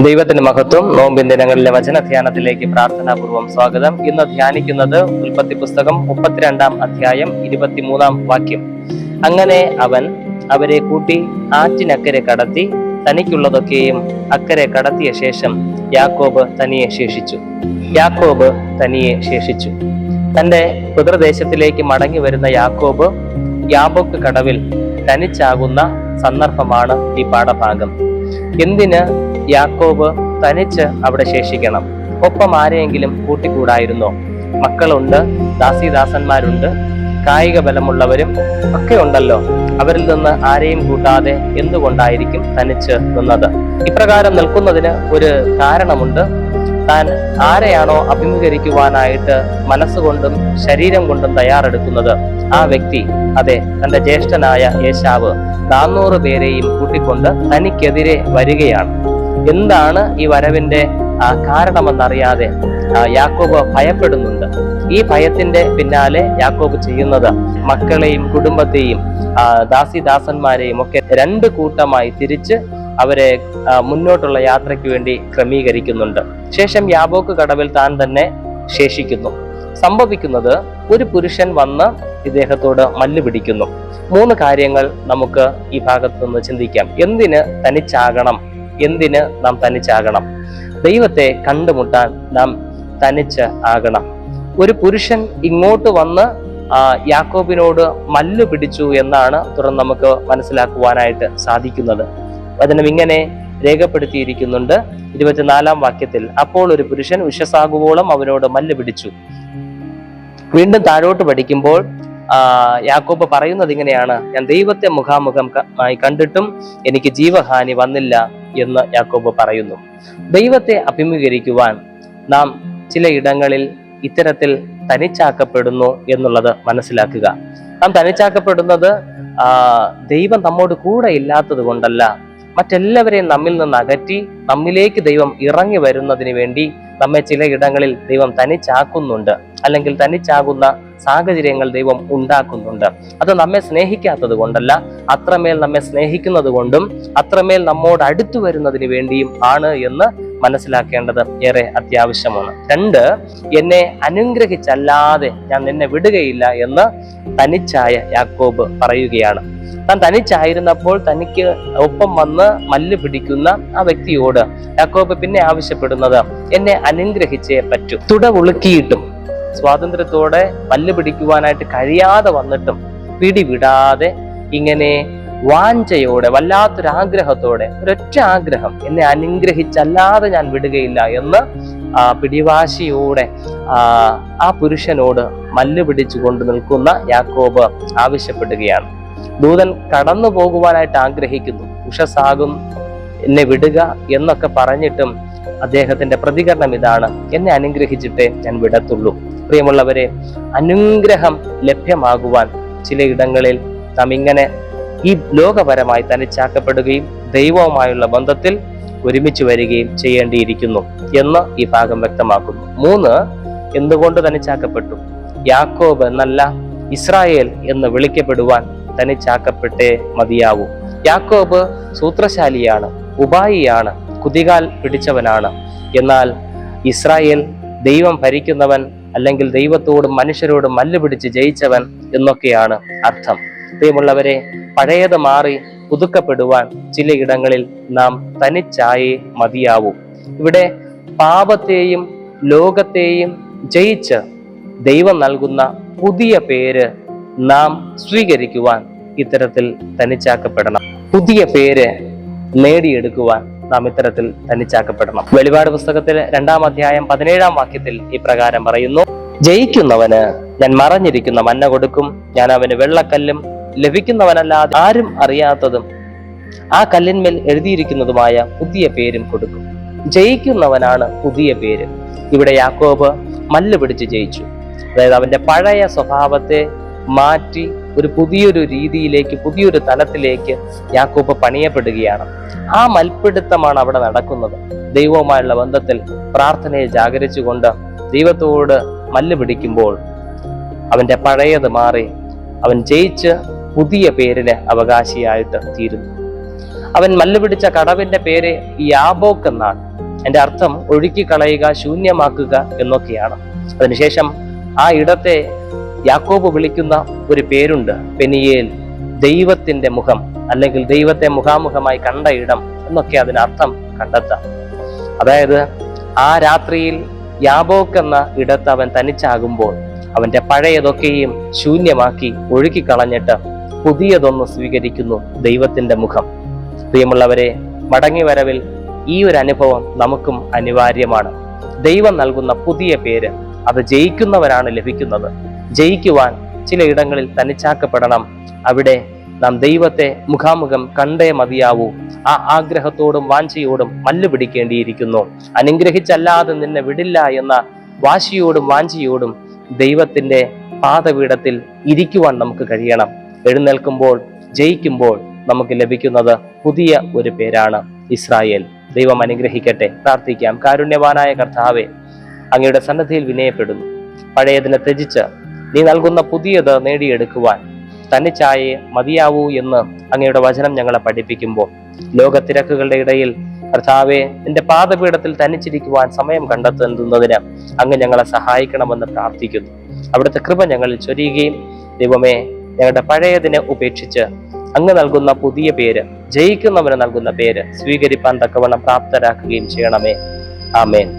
ദൈവത്തിന്റെ മഹത്വം. നോമ്പിൻ ദിനങ്ങളിലെ വചനധ്യാനത്തിലേക്ക് പ്രാർത്ഥനാപൂർവം സ്വാഗതം. ഇന്ന് ധ്യാനിക്കുന്നത് ഉൽപ്പത്തി പുസ്തകം 32-ാം അധ്യായം 23-ാം വാക്യം. അങ്ങനെ അവൻ അവരെ കൂട്ടി ആറ്റിനക്കരെ കടത്തി, തനിക്കുള്ളതൊക്കെയും അക്കരെ കടത്തിയ ശേഷം യാക്കോബ് തനിയെ ശേഷിച്ചു. തന്റെ പിതൃദേശത്തിലേക്ക് മടങ്ങി വരുന്ന യാക്കോബ് യാബോക്ക് കടവിൽ തനിച്ചാകുന്ന സന്ദർഭമാണ് ഈ പാഠഭാഗം. എന്തിന് യാക്കോബ് തനിച്ച് അവിടെ ശേഷിക്കണം? ഒപ്പം ആരെയെങ്കിലും കൂട്ടിക്കൂടായിരുന്നോ? മക്കളുണ്ട്, ദാസീദാസന്മാരുണ്ട്, കായിക ബലമുള്ളവരും ഒക്കെ ഉണ്ടല്ലോ. അവരിൽ നിന്ന് ആരെയും കൂട്ടാതെ എന്തുകൊണ്ടായിരിക്കും തനിച്ച് നിന്നത്? ഇപ്രകാരം നിൽക്കുന്നതിന് ഒരു കാരണമുണ്ട്. താൻ ആരെയാണോ അഭിമുഖീകരിക്കുവാനായിട്ട് മനസ്സുകൊണ്ടും ശരീരം കൊണ്ടും തയ്യാറെടുക്കുന്നത്, ആ വ്യക്തി, അതെ, തന്റെ ജ്യേഷ്ഠനായ ഏശാവ് 400 പേരെയും കൂട്ടിക്കൊണ്ട് തനിക്കെതിരെ വരികയാണ്. എന്താണ് ഈ വരവിന്റെ കാരണമെന്നറിയാതെ യാക്കോബ് ഭയപ്പെടുന്നുണ്ട്. ഈ ഭയത്തിന്റെ പിന്നാലെ യാക്കോബ് ചെയ്യുന്നത് മക്കളെയും കുടുംബത്തെയും ദാസീദാസന്മാരെയും ഒക്കെ 2 കൂട്ടമായി തിരിച്ച് അവരെ മുന്നോട്ടുള്ള യാത്രയ്ക്ക് വേണ്ടി ക്രമീകരിക്കുന്നുണ്ട്. ശേഷം യാബോക്ക് കടവിൽ താൻ തന്നെ ശേഷിക്കുന്നു. സംഭവിക്കുന്നത്, ഒരു പുരുഷൻ വന്ന് ഇദ്ദേഹത്തോട് മല്ല് പിടിക്കുന്നു. 3 കാര്യങ്ങൾ നമുക്ക് ഈ ഭാഗത്ത് നിന്ന് ചിന്തിക്കാം. എന്തിന് നാം തനിച്ചാകണം? ദൈവത്തെ കണ്ടുമുട്ടാൻ നാം തനിച്ച് ആകണം. ഒരു പുരുഷൻ ഇങ്ങോട്ട് വന്ന് യാക്കോബിനോട് മല്ല് പിടിച്ചു എന്നാണ് തുടർന്ന് നമുക്ക് മനസ്സിലാക്കുവാനായിട്ട് സാധിക്കുന്നത്. വചനം ഇങ്ങനെ രേഖപ്പെടുത്തിയിരിക്കുന്നുണ്ട് 24-ാം വാക്യത്തിൽ. അപ്പോൾ ഒരു പുരുഷൻ ഉഷസാകുവോളം അവനോട് മല്ല് പിടിച്ചു. വീണ്ടും താഴോട്ട് പഠിക്കുമ്പോൾ യാക്കോബ് പറയുന്നത് ഇങ്ങനെയാണ്: ഞാൻ ദൈവത്തെ മുഖാമുഖമായി കണ്ടിട്ടും എനിക്ക് ജീവഹാനി വന്നില്ല എന്ന് യാക്കോബ് പറയുന്നു. ദൈവത്തെ അഭിമുഖീകരിക്കുവാൻ നാം ചില ഇടങ്ങളിൽ ഇത്തരത്തിൽ തനിച്ചാക്കപ്പെടുന്നു എന്നുള്ളത് മനസ്സിലാക്കുക. നാം തനിച്ചാക്കപ്പെടുന്നത് ദൈവം നമ്മോട് കൂടെ ഇല്ലാത്തത് കൊണ്ടല്ല, മറ്റെല്ലാവരെയും നമ്മിൽ നിന്ന് അകറ്റി നമ്മിലേക്ക് ദൈവം ഇറങ്ങി വരുന്നതിന് വേണ്ടി നമ്മെ ചില ഇടങ്ങളിൽ ദൈവം തനിച്ചാക്കുന്നുണ്ട്, അല്ലെങ്കിൽ തനിച്ചാകുന്ന സാഹചര്യങ്ങൾ ദൈവം ഉണ്ടാക്കുന്നുണ്ട്. അത് നമ്മെ സ്നേഹിക്കാത്തത് കൊണ്ടല്ല, അത്രമേൽ നമ്മെ സ്നേഹിക്കുന്നത് കൊണ്ടും അത്രമേൽ നമ്മോട് അടുത്തു വരുന്നതിന് വേണ്ടിയും ആണ് എന്ന് മനസ്സിലാക്കേണ്ടത് ഏറെ അത്യാവശ്യമാണ്. 2, എന്നെ അനുഗ്രഹിച്ചല്ലാതെ ഞാൻ നിന്നെ വിടുകയില്ല എന്ന് തനിച്ചായ യാക്കോബ് പറയുകയാണ്. താൻ തനിച്ചായിരുന്നപ്പോൾ തനിക്ക് ഒപ്പം വന്ന് മല്ല് പിടിക്കുന്ന ആ വ്യക്തിയോട് യാക്കോബ് പിന്നെ ആവശ്യപ്പെടുന്നത്, എന്നെ അനുഗ്രഹിച്ചേ പറ്റൂ. തുടവുളുക്കിയിട്ടും സ്വാതന്ത്ര്യത്തോടെ മല്ല് പിടിക്കുവാനായിട്ട് കഴിയാതെ വന്നിട്ടും പിടിവിടാതെ ഇങ്ങനെ വാഞ്ചയോടെ, വല്ലാത്തൊരാഗ്രഹത്തോടെ, ഒരൊറ്റ ആഗ്രഹം, എന്നെ അനുഗ്രഹിച്ചല്ലാതെ ഞാൻ വിടുകയില്ല എന്ന് പിടിവാശിയോടെ ആ പുരുഷനോട് മല്ല് പിടിച്ചു കൊണ്ട് നിൽക്കുന്ന യാക്കോബ് ആവശ്യപ്പെടുകയാണ്. ദൂതൻ കടന്നു പോകുവാനായിട്ട് ആഗ്രഹിക്കുന്നു. ഉഷസാകും, എന്നെ വിടുക എന്നൊക്കെ പറഞ്ഞിട്ടും അദ്ദേഹത്തിന്റെ പ്രതികരണം ഇതാണ്: എന്നെ അനുഗ്രഹിച്ചിട്ടേ ഞാൻ വിടത്തുള്ളൂ. പ്രിയമുള്ളവരെ, അനുഗ്രഹം ലഭ്യമാകുവാൻ ചിലയിടങ്ങളിൽ നാം ഇങ്ങനെ ഈ ലോകപരമായി തനിച്ചാക്കപ്പെടുകയും ദൈവവുമായുള്ള ബന്ധത്തിൽ ഒരുമിച്ച് വരികയും ചെയ്യേണ്ടിയിരിക്കുന്നു എന്ന് ഈ ഭാഗം വ്യക്തമാക്കുന്നു. 3, എന്തുകൊണ്ട് തനിച്ചാക്കപ്പെട്ടു? യാക്കോബ് എന്നല്ല, ഇസ്രായേൽ എന്ന് വിളിക്കപ്പെടുവാൻ തനിച്ചാക്കപ്പെട്ടേ മതിയാവൂ. യാക്കോബ് സൂത്രശാലിയാണ്, ഉപായിയാണ്, കുതികാൽ പിടിച്ചവനാണ്. എന്നാൽ ഇസ്രായേൽ ദൈവം ഭരിക്കുന്നവൻ, അല്ലെങ്കിൽ ദൈവത്തോടും മനുഷ്യരോടും മല്ല് പിടിച്ച് ജയിച്ചവൻ എന്നൊക്കെയാണ് അർത്ഥം. പ്രിയമുള്ളവരെ, പഴയത് മാറി പുതുക്കപ്പെടുവാൻ ചിലയിടങ്ങളിൽ നാം തനിച്ചായേ മതിയാവൂ. ഇവിടെ പാപത്തെയും ലോകത്തെയും ജയിച്ച് ദൈവം നൽകുന്ന പുതിയ പേര് നാം സ്വീകരിക്കുവാൻ ഇത്തരത്തിൽ തനിച്ചാക്കപ്പെടണം. പുതിയ പേര് നേടിയെടുക്കുവാൻ നാം ഇത്തരത്തിൽ തനിച്ചാക്കപ്പെടണം. വെളിപാട് പുസ്തകത്തിൽ 2-ാം അധ്യായം 17-ാം വാക്യത്തിൽ ഇപ്രകാരം പറയുന്നു: ജയിക്കുന്നവന് ഞാൻ മറഞ്ഞിരിക്കുന്ന മന്ന കൊടുക്കും, ഞാൻ അവന് വെള്ളക്കല്ലും ലഭിക്കുന്നവനല്ലാതെ ആരും അറിയാത്തതും ആ കല്ലിന്മേൽ എഴുതിയിരിക്കുന്നതുമായ പുതിയ പേരും കൊടുക്കും. ജയിക്കുന്നവനാണ് പുതിയ പേര്. ഇവിടെ യാക്കോബ് മല്ല് പിടിച്ച് ജയിച്ചു. അതായത് അവന്റെ പഴയ സ്വഭാവത്തെ മാറ്റി ഒരു പുതിയൊരു രീതിയിലേക്ക്, പുതിയൊരു തലത്തിലേക്ക് യാക്കോബ് പണിയപ്പെടുകയാണ്. ആ മൽപ്പിടുത്തമാണ് അവിടെ നടക്കുന്നത്. ദൈവവുമായുള്ള ബന്ധത്തിൽ പ്രാർത്ഥനയെ ജാഗരിച്ചുകൊണ്ട് ദൈവത്തോട് മല്ല് പിടിക്കുമ്പോൾ അവന്റെ പഴയത് മാറി അവൻ ജയിച്ച് പുതിയ പേരിന് അവകാശിയായിട്ട് തീരുന്നു. അവൻ മല്ലുപിടിച്ച കടവിന്റെ പേര് യാബോക്ക് എന്നാണ്. എന്റെ അർത്ഥം ഒഴുക്കിക്കളയുക, ശൂന്യമാക്കുക എന്നൊക്കെയാണ്. അതിനുശേഷം ആ ഇടത്തെ യാക്കോബ് വിളിക്കുന്ന ഒരു പേരുണ്ട്, പെനിയേൽ, ദൈവത്തിന്റെ മുഖം, അല്ലെങ്കിൽ ദൈവത്തെ മുഖാമുഖമായി കണ്ട ഇടം എന്നൊക്കെ അതിനർത്ഥം കണ്ടെത്താം. അതായത് ആ രാത്രിയിൽ യാബോക്ക് എന്ന ഇടത്ത് അവൻ തനിച്ചാകുമ്പോൾ അവന്റെ പഴയതൊക്കെയും ശൂന്യമാക്കി ഒഴുക്കിക്കളഞ്ഞിട്ട് പുതിയതൊന്ന് സ്വീകരിക്കുന്നു, ദൈവത്തിന്റെ മുഖം. പ്രിയമുള്ളവരെ, മടങ്ങി വരവിൽ ഈ ഒരു അനുഭവം നമുക്കും അനിവാര്യമാണ്. ദൈവം നൽകുന്ന പുതിയ പേര് അത് ജയിക്കുന്നവരാണ് ലഭിക്കുന്നത്. ജയിക്കുവാൻ ചിലയിടങ്ങളിൽ തനിച്ചാക്കപ്പെടണം. അവിടെ നാം ദൈവത്തെ മുഖാമുഖം കണ്ടേ മതിയാവൂ. ആ ആഗ്രഹത്തോടും വാഞ്ചയോടും മല്ല് പിടിക്കേണ്ടിയിരിക്കുന്നു. അനുഗ്രഹിച്ചല്ലാതെ നിന്നെ വിടില്ല എന്ന വാശിയോടും വാഞ്ചയോടും ദൈവത്തിന്റെ പാദപീഠത്തിൽ ഇരിക്കുവാൻ നമുക്ക് കഴിയണം. എഴുന്നേൽക്കുമ്പോൾ, ജയിക്കുമ്പോൾ നമുക്ക് ലഭിക്കുന്നത് പുതിയ ഒരു പേരാണ്, ഇസ്രായേൽ. ദൈവം അനുഗ്രഹിക്കട്ടെ. പ്രാർത്ഥിക്കാം. കാരുണ്യവാനായ കർത്താവേ, അങ്ങയുടെ സന്നദ്ധിയിൽ വിനയപ്പെടുന്നു. പഴയതിനെ ത്യജിച്ച് നീ നൽകുന്ന പുതിയത് നേടിയെടുക്കുവാൻ തനിച്ചായേ മതിയാവൂ എന്ന് അങ്ങയുടെ വചനം ഞങ്ങളെ പഠിപ്പിക്കുമ്പോൾ, ലോകത്തിരക്കുകളുടെ ഇടയിൽ കർത്താവെ നിന്റെ പാദപീഠത്തിൽ തനിച്ചിരിക്കുവാൻ സമയം കണ്ടെത്തുന്നതിന് അങ്ങ് ഞങ്ങളെ സഹായിക്കണമെന്ന് പ്രാർത്ഥിക്കുന്നു. അവിടുത്തെ കൃപ ഞങ്ങളിൽ ചൊരിയുകയും ദൈവമേ, ഞങ്ങളുടെ പഴയതിനെ ഉപേക്ഷിച്ച് അങ്ങ് നൽകുന്ന പുതിയ പേര്, ജയിക്കുന്നവന് നൽകുന്ന പേര് സ്വീകരിപ്പാൻ തക്കവണ്ണം പ്രാപ്തരാക്കുകയും ചെയ്യണമേ. ആമേൻ.